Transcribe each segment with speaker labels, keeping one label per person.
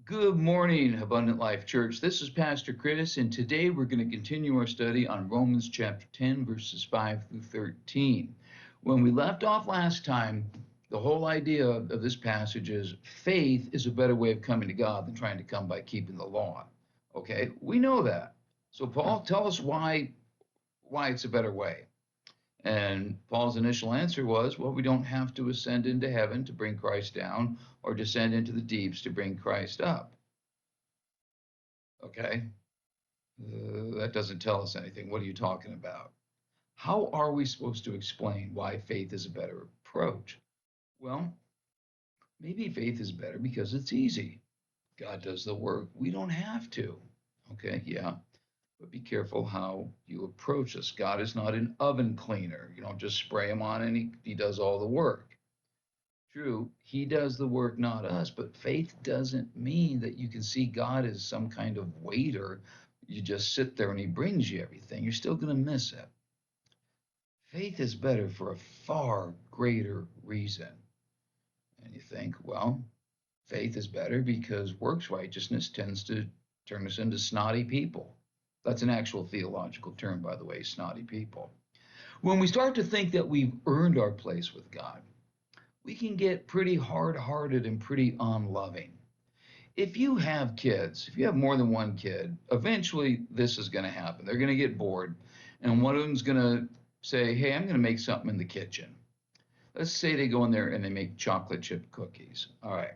Speaker 1: Good morning, Abundant Life Church. This is Pastor Chris, and today we're going to continue our study on Romans chapter 10, verses 5 through 13. When we left off last time, the whole idea of this passage is faith is a better way of coming to God than trying to come by keeping the law. Okay, we know that. So, Paul, tell us why it's a better way. And Paul's initial answer was, well, we don't have to ascend into heaven to bring Christ down or descend into the deeps to bring Christ up. Okay, that doesn't tell us anything. What are you talking about? How are we supposed to explain why faith is a better approach? Well, maybe faith is better because it's easy. God does the work. We don't have to. Okay, yeah, but be careful how you approach this. God is not an oven cleaner. You don't just spray him on and he does all the work. True, he does the work, not us, but faith doesn't mean that you can see God as some kind of waiter. You just sit there and he brings you everything. You're still going to miss it. Faith is better for a far greater reason. And you think, well, faith is better because works righteousness tends to turn us into snotty people. That's an actual theological term, by the way, snotty people. When we start to think that we've earned our place with God, we can get pretty hard-hearted and pretty unloving. If you have kids, if you have more than one kid, eventually this is going to happen. They're going to get bored, and one of them's going to say, hey, I'm going to make something in the kitchen. Let's say they go in there and they make chocolate chip cookies. All right.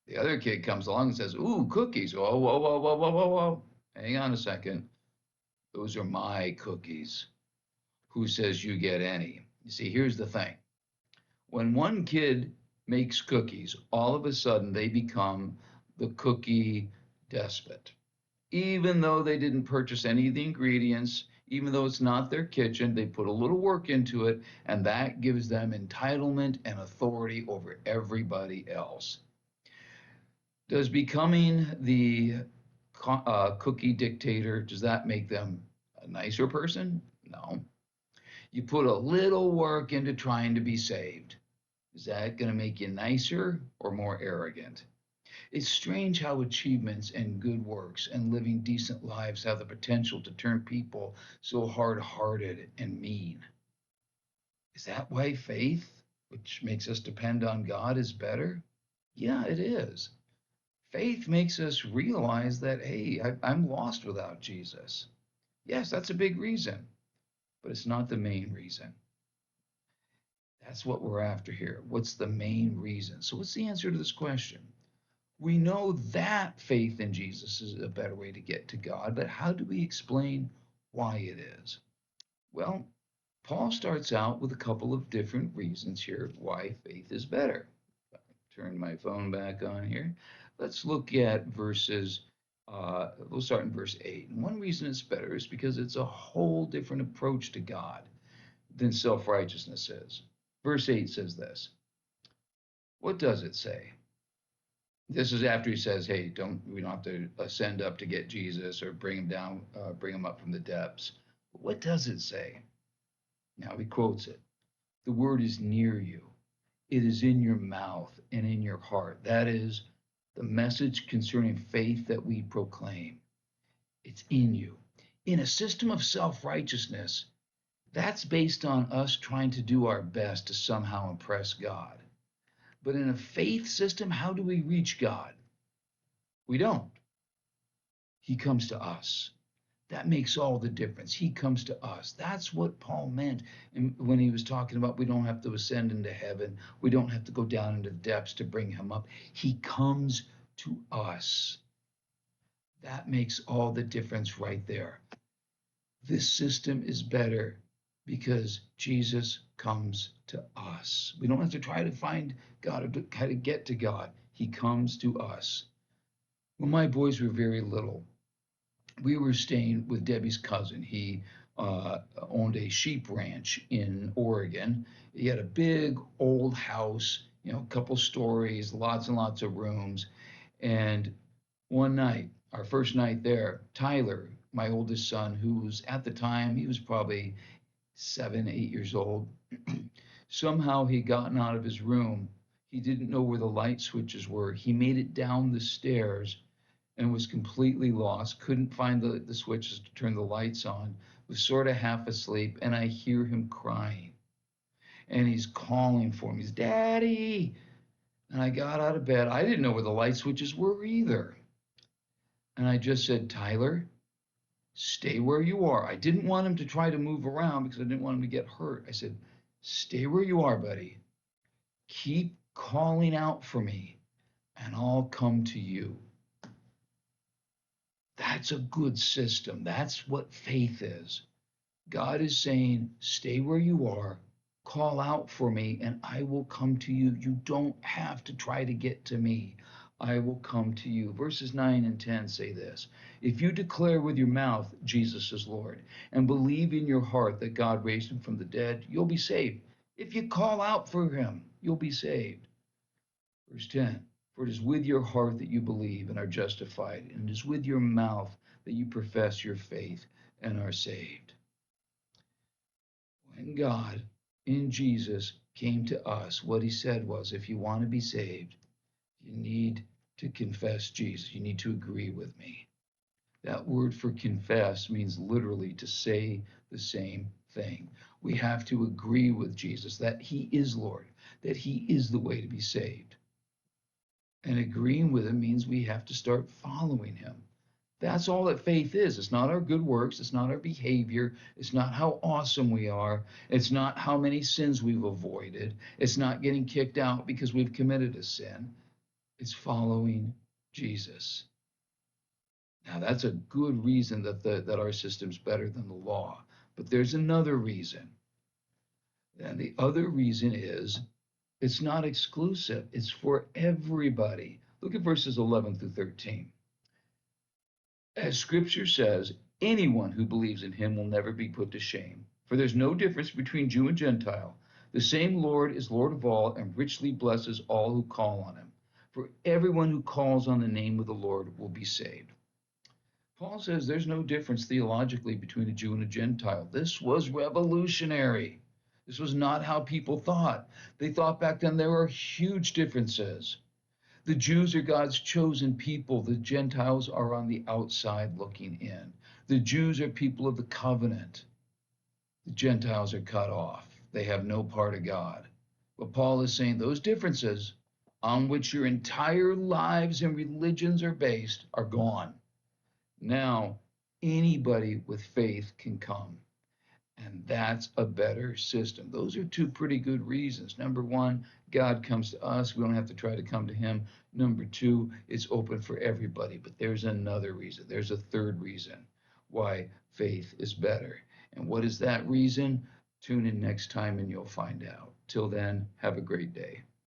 Speaker 1: The other kid comes along and says, ooh, cookies. Whoa, whoa, whoa, whoa, whoa, whoa, whoa. Hang on a second. Those are my cookies. Who says you get any? You see, here's the thing. When one kid makes cookies, all of a sudden they become the cookie despot. Even though they didn't purchase any of the ingredients, even though it's not their kitchen, they put a little work into it, and that gives them entitlement and authority over everybody else. Does becoming the cookie dictator, does that make them a nicer person? No. You put a little work into trying to be saved. Is that going to make you nicer or more arrogant? It's strange how achievements and good works and living decent lives have the potential to turn people so hard hearted and mean. Is that why faith, which makes us depend on God, is better? Yeah, it is. Faith makes us realize that, hey, I'm lost without Jesus. Yes, that's a big reason, but it's not the main reason. That's what we're after here. What's the main reason? So, what's the answer to this question? We know that faith in Jesus is a better way to get to God, but how do we explain why it is? Well, Paul starts out with a couple of different reasons here why faith is better. Turn my phone back on here. Let's look at we'll start in verse 8. And one reason it's better is because it's a whole different approach to God than self righteousness is. Verse 8 says this. What does it say? This is after he says, hey, we don't have to ascend up to get Jesus or bring him down, bring him up from the depths. But what does it say? Now he quotes it. The word is near you. It is in your mouth and in your heart. That is the message concerning faith that we proclaim. It's in you. In a system of self-righteousness, that's based on us trying to do our best to somehow impress God. But in a faith system, how do we reach God? We don't. He comes to us. That makes all the difference. He comes to us. That's what Paul meant when he was talking about we don't have to ascend into heaven. We don't have to go down into the depths to bring him up. He comes to us. That makes all the difference right there. This system is better because Jesus comes to us. We don't have to try to find God or try to get to God. He comes to us. When my boys were very little, we were staying with Debbie's cousin. He owned a sheep ranch in Oregon. He had a big old house, a couple stories, lots and lots of rooms. And one night, our first night there, Tyler, my oldest son, who was at the time, he was probably 7, 8 years old, somehow he'd gotten out of his room. He didn't know where the light switches were. He made it down the stairs and was completely lost, couldn't find the switches to turn the lights on, was sort of half asleep, and I hear him crying. And he's calling for me. He's, Daddy. And I got out of bed. I didn't know where the light switches were either. And I just said, Tyler, stay where you are. I didn't want him to try to move around because I didn't want him to get hurt. I said, stay where you are, buddy. Keep calling out for me, and I'll come to you. That's a good system. That's what faith is. God is saying, stay where you are, call out for me, and I will come to you. You don't have to try to get to me. I will come to you. Verses 9 and 10 say this: If you declare with your mouth Jesus is Lord and believe in your heart that God raised him from the dead, you'll be saved. If you call out for him, you'll be saved. Verse 10: For it is with your heart that you believe and are justified, and it is with your mouth that you profess your faith and are saved. When God in Jesus came to us, what he said was, if you want to be saved, you need to confess Jesus. You need to agree with me. That word for confess means literally to say the same thing. We have to agree with Jesus that he is Lord, that he is the way to be saved. And agreeing with him means we have to start following him. That's all that faith is. It's not our good works. It's not our behavior. It's not how awesome we are. It's not how many sins we've avoided. It's not getting kicked out because we've committed a sin. It's following Jesus. Now, that's a good reason that our system's better than the law. But there's another reason. And the other reason is it's not exclusive. It's for everybody. Look at verses 11 through 13. As scripture says, anyone who believes in him will never be put to shame. For there's no difference between Jew and Gentile. The same Lord is Lord of all and richly blesses all who call on him. For everyone who calls on the name of the Lord will be saved. Paul says there's no difference theologically between a Jew and a Gentile. This was revolutionary. This was not how people thought. They thought back then there were huge differences. The Jews are God's chosen people. The Gentiles are on the outside looking in. The Jews are people of the covenant. The Gentiles are cut off. They have no part of God. But Paul is saying those differences on which your entire lives and religions are based are gone. Now, anybody with faith can come. And that's a better system. Those are two pretty good reasons. Number one, God comes to us. We don't have to try to come to him. Number two, it's open for everybody. But there's another reason. There's a third reason why faith is better. And what is that reason? Tune in next time and you'll find out. Till then, have a great day.